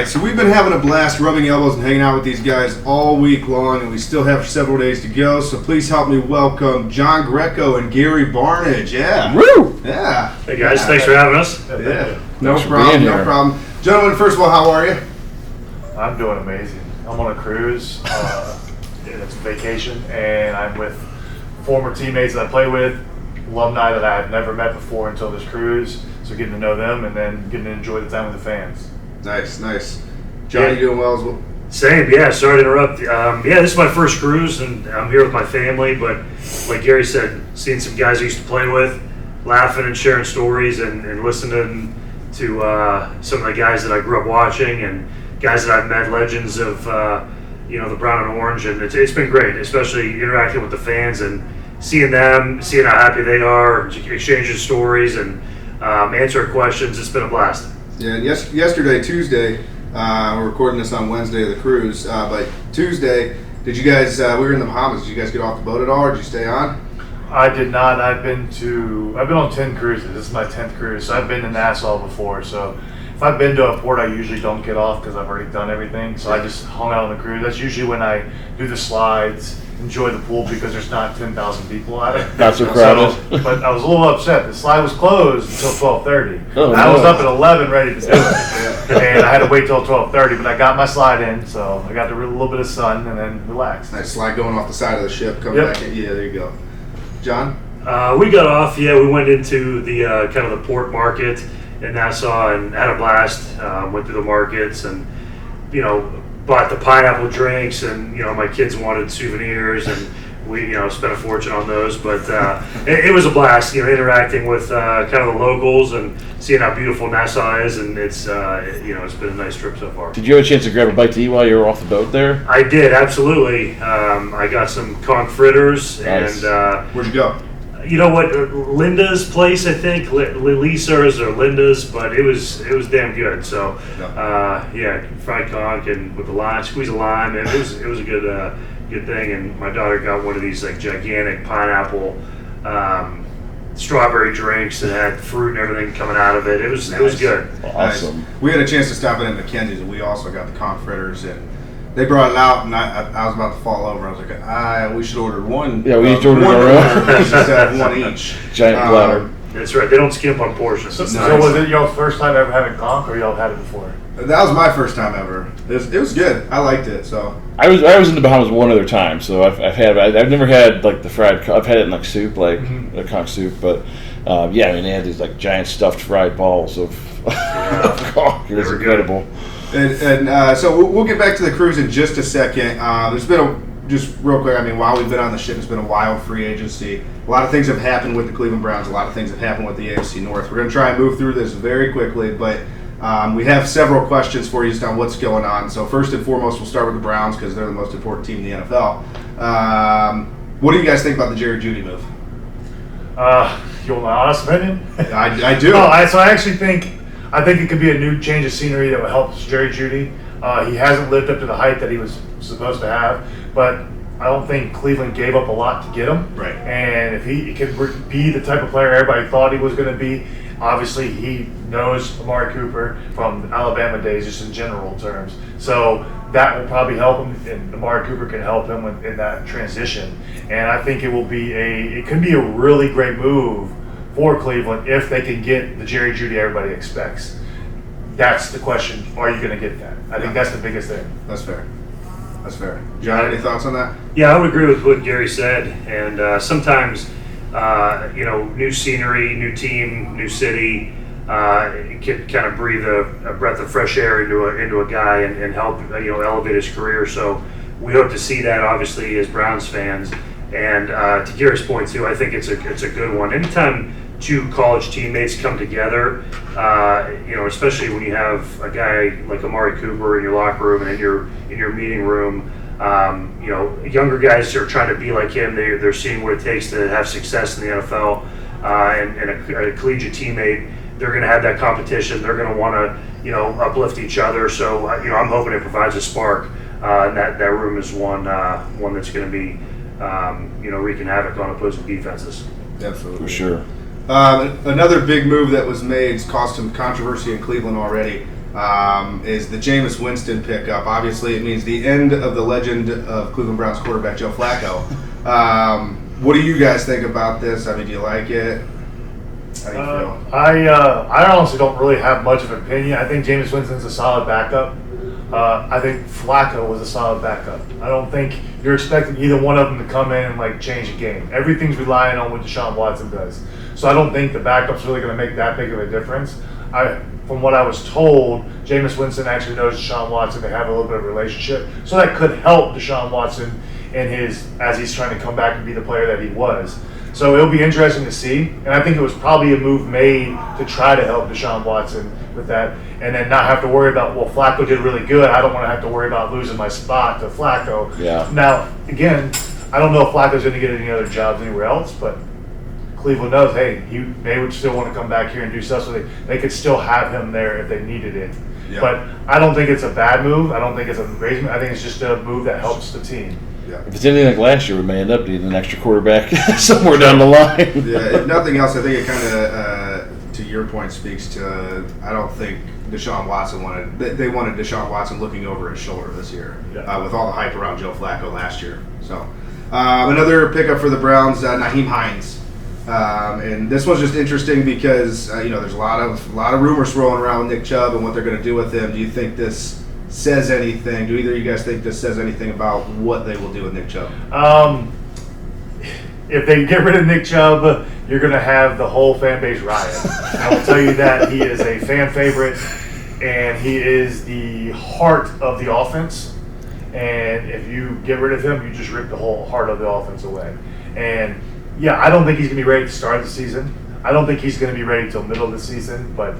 right, so we've been having a blast rubbing elbows and hanging out with these guys all week long, and we still have several days to go, so please help me welcome John Greco and Gary Barnidge. Yeah. Woo! Yeah. Hey guys, thanks for having us. Yeah. No problem. Gentlemen, first of all, how are you? I'm doing amazing. I'm on a cruise. It's a vacation, and I'm with former teammates that I play with, alumni that I had never met before until this cruise. So getting to know them and then getting to enjoy the time with the fans. Nice. Johnny, you doing well as well? Same, yeah. Sorry to interrupt. This is my first cruise, and I'm here with my family. But like Gary said, seeing some guys I used to play with, laughing and sharing stories, and listening to some of the guys that I grew up watching, and guys that I've met, legends of the brown and orange, and it's been great, especially interacting with the fans and seeing them, seeing how happy they are, exchanging stories and answering questions. It's been a blast. Yeah, and yesterday, Tuesday, we're recording this on Wednesday of the cruise, but Tuesday, did you guys, we were in the Bahamas, did you guys get off the boat at all, or did you stay on? I did not. I've been on 10 cruises. This is my 10th cruise, so I've been to Nassau before, so if I've been to a port, I usually don't get off because I've already done everything, so I just hung out on the cruise. That's usually when I do the slides, enjoy the pool because there's not 10,000 people at it. Not so crowded. But I was a little upset. The slide was closed until 12:30. Oh, I was up at 11 ready to do it, and I had to wait till 12:30. But I got my slide in, so I got a little bit of sun and then relaxed. Nice slide going off the side of the ship, coming back in. Yeah, there you go. John? We got off. Yeah, we went into the kind of the port market in Nassau and had a blast. Went through the markets and bought the pineapple drinks, and my kids wanted souvenirs, and we spent a fortune on those. But it was a blast, interacting with kind of the locals and seeing how beautiful Nassau is, and it's it's been a nice trip so far. Did you have a chance to grab a bite to eat while you were off the boat there? I did, absolutely. I got some conch fritters. Nice. And Where'd you go? you know what, Linda's place, I think, Lisa's or Linda's, but it was damn good. So fried conch and with the lime, squeeze a lime, and it was a good thing. And my daughter got one of these like gigantic pineapple strawberry drinks that had fruit and everything coming out of it. It was good. Awesome. Nice. We had a chance to stop in at McKenzie's, and we also got the conch fritters, and they brought it out, and I was about to fall over. I was like, we should order one. Yeah, we each ordered our own. We should have one each. Giant platter. That's right. They don't skimp on portions. So was it your first time ever having conch, or y'all had it before? That was my first time ever. It was good. I liked it. So I was in the Bahamas one other time, so I've never had like the fried. I've had it in like soup, like a conch soup, but they had these like giant stuffed fried balls of conch. It was incredible. And so we'll get back to the cruise in just a second. There's been just real quick, while we've been on the ship, it's been a wild free agency. A lot of things have happened with the Cleveland Browns. A lot of things have happened with the AFC North. We're going to try and move through this very quickly, but we have several questions for you just on what's going on. So first and foremost, we'll start with the Browns because they're the most important team in the NFL. What do you guys think about the Jerry Jeudy move? You want my honest opinion? I do. So I actually think it could be a new change of scenery that will help Jerry Jeudy. He hasn't lived up to the height that he was supposed to have, but I don't think Cleveland gave up a lot to get him. Right. And if he could be the type of player everybody thought he was going to be, obviously he knows Amari Cooper from Alabama days, just in general terms. So that will probably help him, and Amari Cooper can help him in that transition. And I think it could be a really great move for Cleveland if they can get the Jerry Jeudy everybody expects. That's the question. Are you going to get that? I think that's the biggest thing. That's fair. John, any thoughts on that? Yeah, I would agree with what Gary said. And sometimes, new scenery, new team, new city, can kind of breathe a breath of fresh air into a guy and help elevate his career. So we hope to see that, obviously, as Browns fans. And to Gary's point too, I think it's a good one. Anytime two college teammates come together, especially when you have a guy like Amari Cooper in your locker room and in your meeting room, younger guys are trying to be like him. They're seeing what it takes to have success in the NFL, and a collegiate teammate. They're going to have that competition. They're going to want to uplift each other. So I'm hoping it provides a spark, and that room is one that's going to be wreaking havoc on opposing defenses. Absolutely. For sure. Another big move that was made has caused some controversy in Cleveland already. is the Jameis Winston pickup. Obviously, it means the end of the legend of Cleveland Browns quarterback Joe Flacco. What do you guys think about this? I mean, do you like it? How do you feel? I honestly don't really have much of an opinion. I think Jameis Winston's a solid backup. I think Flacco was a solid backup. I don't think you're expecting either one of them to come in and like change the game. Everything's relying on what Deshaun Watson does. So I don't think the backup's really going to make that big of a difference. From what I was told, Jameis Winston actually knows Deshaun Watson. They have a little bit of a relationship. So that could help Deshaun Watson as he's trying to come back and be the player that he was. So it'll be interesting to see. And I think it was probably a move made to try to help Deshaun Watson with that and then not have to worry about, well, Flacco did really good. I don't want to have to worry about losing my spot to Flacco. Yeah. Now, again, I don't know if Flacco's going to get any other jobs anywhere else, but Cleveland knows, hey, they would still want to come back here and do stuff, so they could still have him there if they needed it. Yeah. But I don't think it's a bad move. I don't think it's a great move. I think it's just a move that helps the team. Yeah. If it's anything like last year, we may end up needing an extra quarterback somewhere down the line. Yeah, if nothing else, I think it kind of, to your point, speaks to, I don't think Deshaun Watson they wanted Deshaun Watson looking over his shoulder this year with all the hype around Joe Flacco last year. So another pickup for the Browns, Nyheim Hines. And this one's just interesting because, there's a lot of rumors swirling around with Nick Chubb and what they're going to do with him. Do you think this says anything? Do either of you guys think this says anything about what they will do with Nick Chubb? If they get rid of Nick Chubb, you're going to have the whole fan base riot. I will tell you that he is a fan favorite, and he is the heart of the offense. And if you get rid of him, you just rip the whole heart of the offense away. And yeah, I don't think he's going to be ready to start the season. I don't think he's going to be ready till middle of the season, but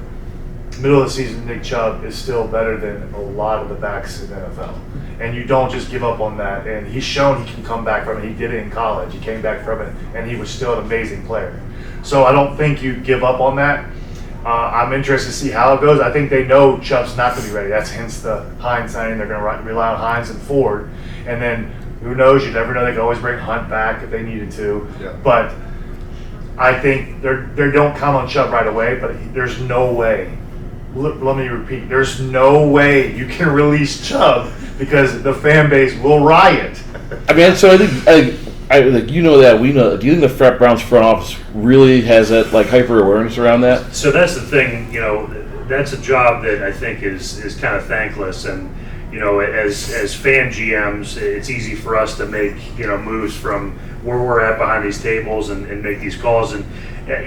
middle of the season, Nick Chubb is still better than a lot of the backs in the NFL. And you don't just give up on that. And he's shown he can come back from it. He did it in college. He came back from it, and he was still an amazing player. So I don't think you give up on that. I'm interested to see how it goes. I think they know Chubb's not going to be ready. That's hence the Hines signing. They're going to rely on Hines and Ford. And then who knows? You never know. They could always bring Hunt back if they needed to. Yeah. But I think they don't count on Chubb right away. But there's no way. Let me repeat. There's no way you can release Chubb because the fan base will riot. I mean, so I think we know. Do you think the Browns front office really has that hyper awareness around that? So that's the thing. That's a job that I think is kind of thankless. And as fan GMs, it's easy for us to make moves from where we're at behind these tables and make these calls. And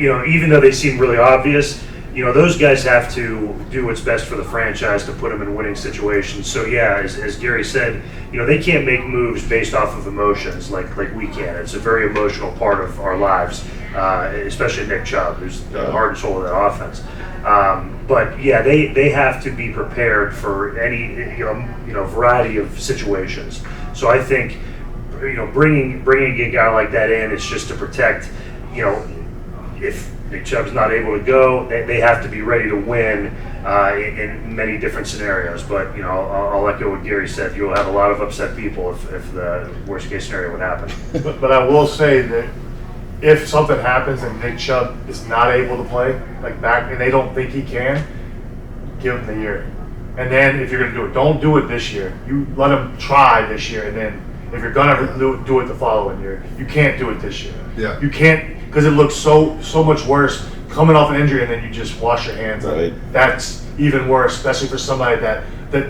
even though they seem really obvious, those guys have to do what's best for the franchise to put them in winning situations. So yeah, as Gary said, they can't make moves based off of emotions like we can. It's a very emotional part of our lives, especially Nick Chubb, who's the heart and soul of that offense. But yeah, they have to be prepared for any variety of situations. So I think bringing a guy like that in is just to protect. If Nick Chubb's not able to go, they have to be ready to win in many different scenarios. But I'll echo what Gary said. You'll have a lot of upset people if the worst case scenario would happen. But I will say that if something happens and Nick Chubb is not able to play back, and they don't think he can, give him the year. And then if you're going to do it, don't do it this year. You let him try this year, and then if you're going to do it the following year, you can't do it this year. Yeah. You can't, because it looks so much worse coming off an injury and then you just wash your hands of it. That's even worse, especially for somebody that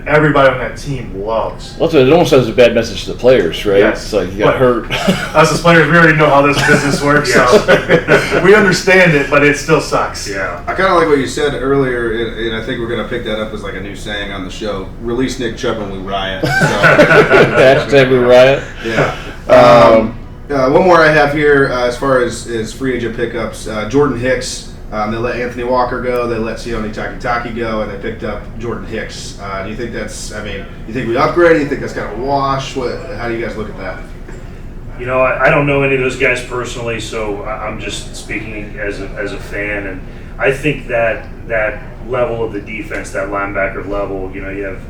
everybody on that team loves. Well, it almost has a bad message to the players, right? Yes. It's like you got hurt. Us as players, we already know how this business works, so we understand it, but it still sucks. Yeah. I kind of like what you said earlier, and I think we're going to pick that up as a new saying on the show. Release Nick Chubb and we riot. So, Hashtag we riot. Yeah. One more I have here as far as free agent pickups. Jordan Hicks. They let Anthony Walker go. They let Sione Takitaki go, and they picked up Jordan Hicks. Do you think that's? You think we upgrade? Do you think that's kind of a wash? How do you guys look at that? I don't know any of those guys personally, so I'm just speaking as a fan, and I think that level of the defense, that linebacker level, you have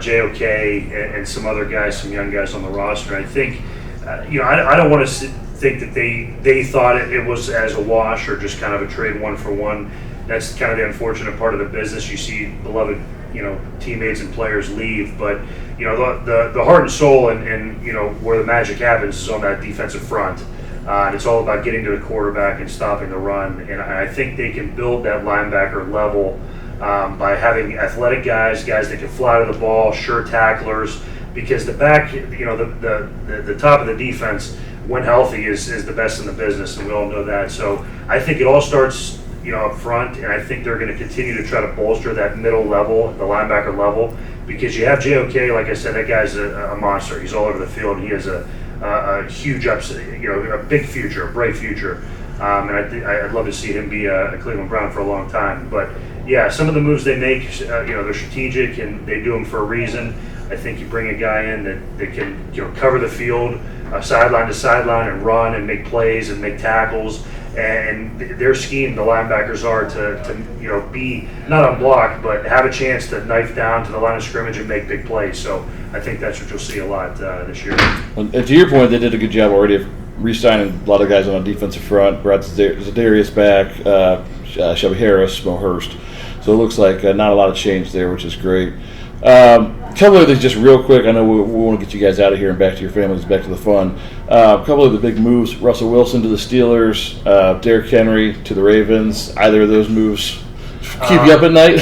JOK and some other guys, some young guys on the roster. I think, I don't want to think that they thought it was as a wash or just kind of a trade one for one. That's kind of the unfortunate part of the business. You see beloved teammates and players leave, but the heart and soul and where the magic happens is on that defensive front. And it's all about getting to the quarterback and stopping the run. And I think they can build that linebacker level by having athletic guys that can fly to the ball, sure tacklers. Because the back, the top of the defense, when healthy, is the best in the business, and we all know that. So I think it all starts, up front, and I think they're going to continue to try to bolster that middle level, the linebacker level, because you have JOK, like I said, that guy's a monster. He's all over the field. He has a huge upside, a big future, a bright future. And I'd love to see him be a Cleveland Brown for a long time. But yeah, some of the moves they make, they're strategic and they do them for a reason. I think you bring a guy in that can cover the field, sideline to sideline, and run and make plays and make tackles. And their scheme, the linebackers are to be not unblocked, but have a chance to knife down to the line of scrimmage and make big plays. So I think that's what you'll see a lot this year. And to your point, they did a good job already of re-signing a lot of guys on the defensive front. Brad Zadarius back, Shelby Harris, Mo Hurst. So it looks like not a lot of change there, which is great. A couple of things just real quick. I know we want to get you guys out of here and back to your families, back to the fun. A couple of the big moves: Russell Wilson to the Steelers, Derrick Henry to the Ravens. Either of those moves keep you up at night?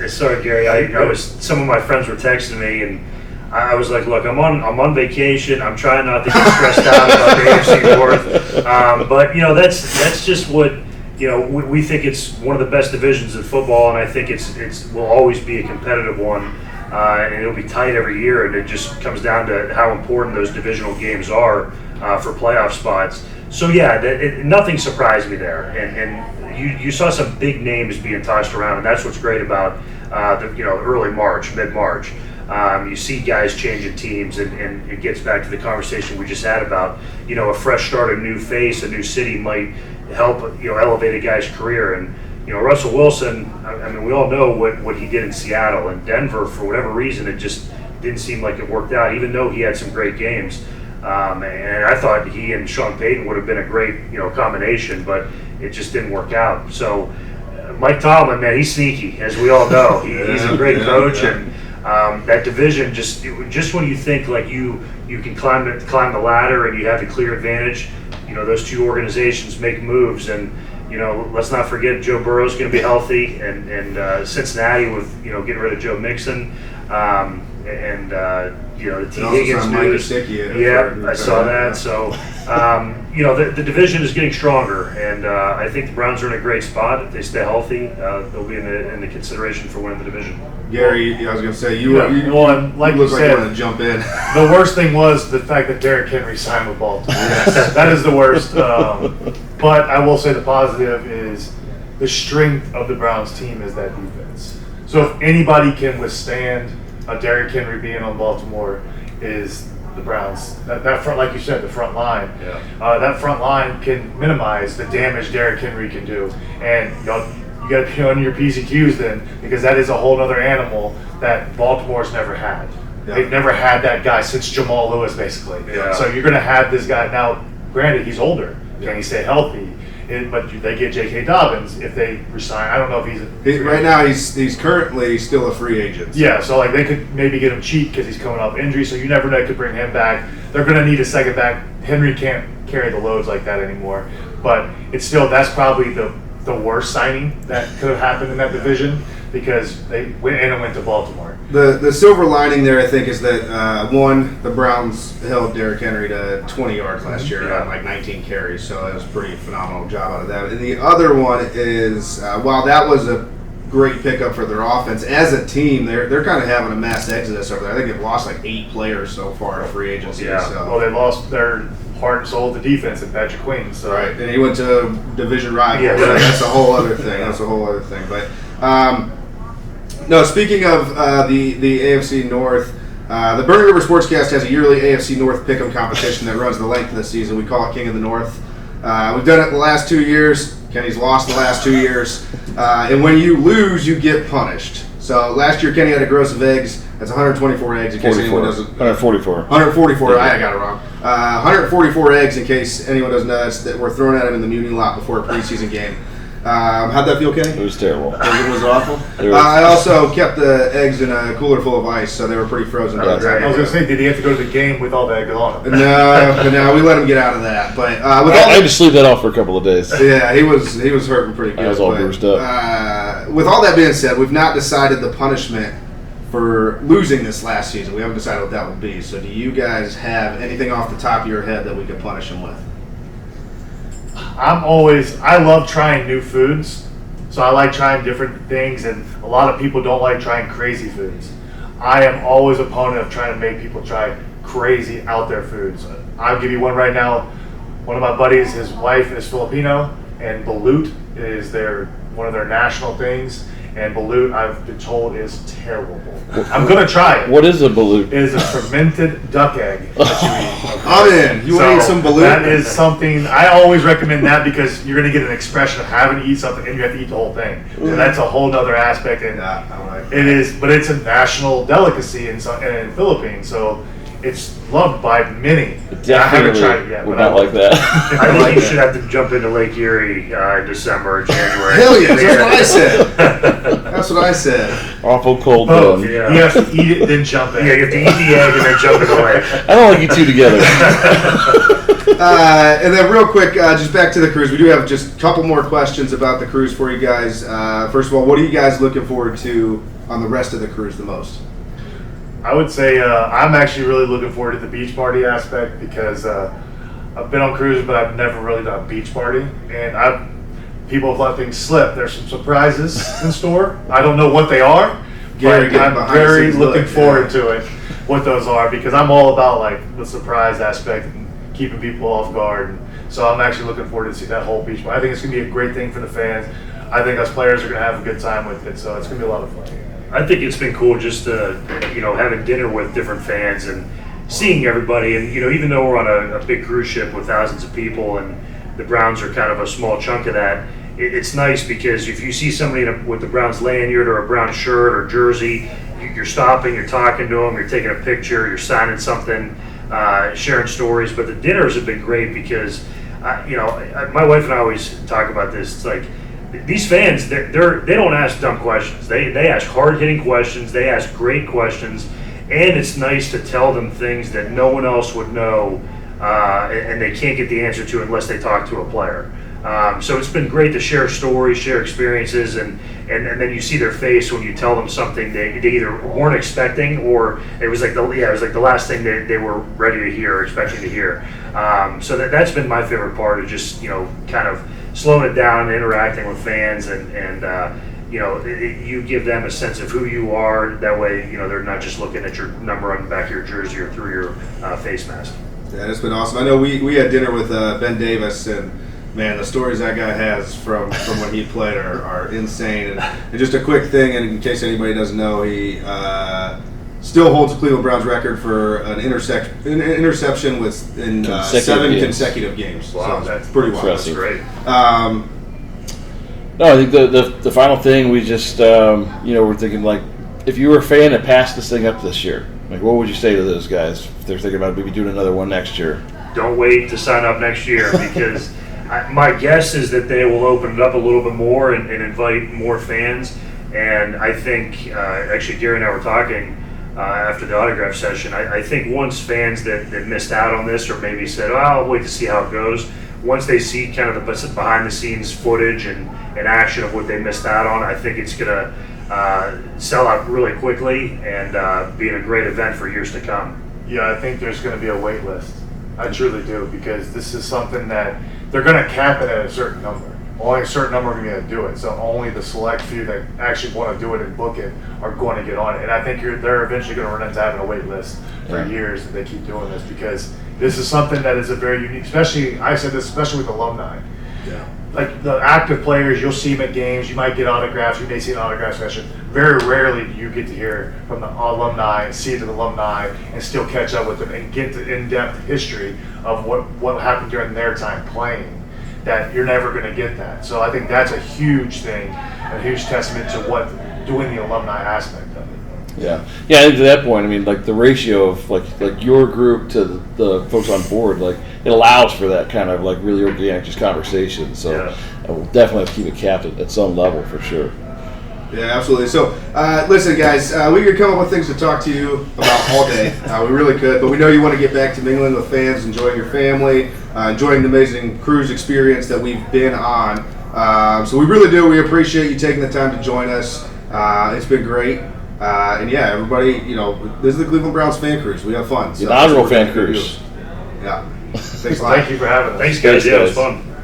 Sorry, Gary. Some of my friends were texting me, and I was like, "Look, I'm on vacation. I'm trying not to get stressed out about the AFC North." But that's just what. We think it's one of the best divisions in football, and I think it will always be a competitive one, and it'll be tight every year. And it just comes down to how important those divisional games are for playoff spots. So yeah, nothing surprised me there, and you saw some big names being tossed around, and that's what's great about early March, mid-March. You see guys changing teams, and it gets back to the conversation we just had about a fresh start, a new face, a new city might help elevate a guy's career. And Russell Wilson, I mean, we all know what he did in Seattle and Denver. For whatever reason, it just didn't seem like it worked out, even though he had some great games. And I thought he and Sean Payton would have been a great combination, but it just didn't work out. So Mike Tomlin, man, he's sneaky, as we all know. He's a great coach, and that division, just when you think like you can climb the ladder and you have the clear advantage, those two organizations make moves, and let's not forget Joe Burrow's going to be healthy, and Cincinnati with getting rid of Joe Mixon, and the T. Higgins news. Yeah, I saw that. So the division is getting stronger, and I think the Browns are in a great spot. If they stay healthy, they'll be in the consideration for winning the division. Gary, I was going to say, you like you you look said, like you want to jump in. The worst thing was the fact that Derrick Henry signed with Baltimore. That is the worst. But I will say the positive is the strength of the Browns team is that defense. So if anybody can withstand a Derrick Henry being on Baltimore, is the Browns. That front, like you said, the front line. Yeah. That front line can minimize the damage Derrick Henry can do. And you got to be on your P's and Q's then, because that is a whole other animal that Baltimore's never had. Yeah. They've never had that guy since Jamal Lewis, basically. Yeah. So you're going to have this guy. Now, granted, he's older. Can he stay healthy? But they get J.K. Dobbins if they resign. I don't know if he's right now. He's currently still a free agent. So. Yeah, so they could maybe get him cheap because he's coming off injury. So you never know, could bring him back. They're going to need a second back. Henry can't carry the loads like that anymore. But that's probably the worst signing that could have happened in that division, because they went to Baltimore. The silver lining there, I think, is that one, the Browns held Derrick Henry to 20 yards last year on like 19 carries, so it was a pretty phenomenal job out of that. And the other one is, while that was a great pickup for their offense, as a team, they're kind of having a mass exodus over there. I think they've lost like 8 players so far in free agency. Yeah. So. Well, they lost their heart and soul of the defense in Patrick Queen. So. Right, and he went to division rival. Yeah. That's a whole other thing. But no, speaking of the AFC North, the Burning River Sportscast has a yearly AFC North pick'em competition that runs the length of the season. We call it King of the North. We've done it the last 2 years. Kenny's lost the last 2 years. And when you lose, you get punished. So last year, Kenny had a gross of eggs. That's 124 eggs. In case anyone doesn't. 144. 144. Yeah. I got it wrong. 144 eggs. In case anyone doesn't know, that were thrown at him in the Mutiny lot before a preseason game. How'd that feel, Kenny? It was terrible. It was awful. It was- I also kept the eggs in a cooler full of ice, so they were pretty frozen. Oh, by the time I was we going to say, did he have to go to the game with all the eggs on him? No, we let him get out of that. But with I all had to sleep that off for a couple of days. yeah, he was hurting pretty good. I was all but, bruised up. With all that being said, we've not decided the punishment for losing this last season. We haven't decided what that would be. So, do you guys have anything off the top of your head that we could punish him with? I love trying new foods, so I like trying different things, and a lot of people don't like trying crazy foods. I am always a opponent of trying to make people try crazy out there foods. I'll give you one right now. One of my buddies, his wife is Filipino, and balut is one of their national things. And balut, I've been told, is terrible. I'm gonna try it. What is a balut? It is a fermented duck egg that you eat. I'm in. You want to eat some balut? That is something I always recommend that because you're gonna get an expression of having to eat something and you have to eat the whole thing. And that's a whole nother aspect. And Nah, I don't like it is, but it's a national delicacy in Philippines, so it's loved by many. I haven't tried it yet, Would but not like that. I think you should have to jump into Lake Erie in December or January. Hell yeah, that's what I said. That's what I said. Awful cold. Both. Then. Yeah. You have to eat it, then jump in. Yeah, you have to eat the egg and then jump in the lake. I don't like you two together. And then real quick, just back to the cruise. We do have just a couple more questions about the cruise for you guys. First of all, what are you guys looking forward to on the rest of the cruise the most? I would say I'm actually really looking forward to the beach party aspect because I've been on cruises, but I've never really done a beach party. And people have let things slip. There's some surprises in store. I don't know what they are, Gary, but getting I'm behind the very scenes looking look, forward yeah. to it, what those are, because I'm all about like the surprise aspect and keeping people off guard. And so I'm actually looking forward to see that whole beach party. I think it's going to be a great thing for the fans. I think us players are going to have a good time with it, so it's going to be a lot of fun. I think it's been cool just to, having dinner with different fans and seeing everybody. And, even though we're on a big cruise ship with thousands of people and the Browns are kind of a small chunk of that, it's nice because if you see somebody with the Browns lanyard or a brown shirt or jersey, you're stopping, you're talking to them, you're taking a picture, you're signing something, sharing stories. But the dinners have been great because, my wife and I always talk about this. It's like, these fans, they don't ask dumb questions. They ask hard-hitting questions. They ask great questions. And it's nice to tell them things that no one else would know and they can't get the answer to unless they talk to a player. So it's been great to share stories, share experiences, and then you see their face when you tell them something they either weren't expecting or it was like the last thing they were ready to hear or expecting to hear. So that's been my favorite part of just, kind of slowing it down, interacting with fans, and you give them a sense of who you are. That way, they're not just looking at your number on the back of your jersey or through your face mask. Yeah, it's been awesome. I know we had dinner with Ben Davis, and man, the stories that guy has from when he played are insane. And just a quick thing, and in case anybody doesn't know, he still holds the Cleveland Browns record for an interception in 7 consecutive games. Wow, so that's pretty wild. That's great. No, I think the final thing we just we're thinking like if you were a fan that passed this thing up this year, like what would you say to those guys if they're thinking about maybe doing another one next year? Don't wait to sign up next year because my guess is that they will open it up a little bit more and invite more fans. And I think actually Gary and I were talking after the autograph session. I think once fans that missed out on this or maybe said, "Oh, I'll wait to see how it goes," once they see kind of the behind the scenes footage and action of what they missed out on, I think it's going to sell out really quickly and be a great event for years to come. Yeah, I think there's going to be a wait list. I truly do, because this is something that they're going to cap it at a certain number. Only a certain number are going to do it. So only the select few that actually want to do it and book it are going to get on it. And I think they're eventually going to run into having a wait list for years if they keep doing this, because this is something that is a very unique, especially with alumni. Yeah. Like the active players, you'll see them at games, you might get autographs, you may see an autograph session. Very rarely do you get to hear from the alumni and see the alumni and still catch up with them and get the in-depth history of what happened during their time playing. That you're never going to get that. So I think that's a huge thing, a huge testament to what doing the alumni aspect of it. Yeah, I think to that point, I mean, like the ratio of like your group to the folks on board, like it allows for that kind of like really organic just conversation. So I will definitely have to keep it capped at some level for sure. Yeah, absolutely. So, listen, guys, we could come up with things to talk to you about all day. We really could, but we know you want to get back to mingling with fans, enjoying your family, enjoying the amazing cruise experience that we've been on. So we really do. We appreciate you taking the time to join us. It's been great. And yeah, everybody, this is the Cleveland Browns fan cruise. We have fun. So Inaugural fan cruise. Yeah. Thanks a lot. Thank you for having us. Thanks, guys. Yeah, it was fun.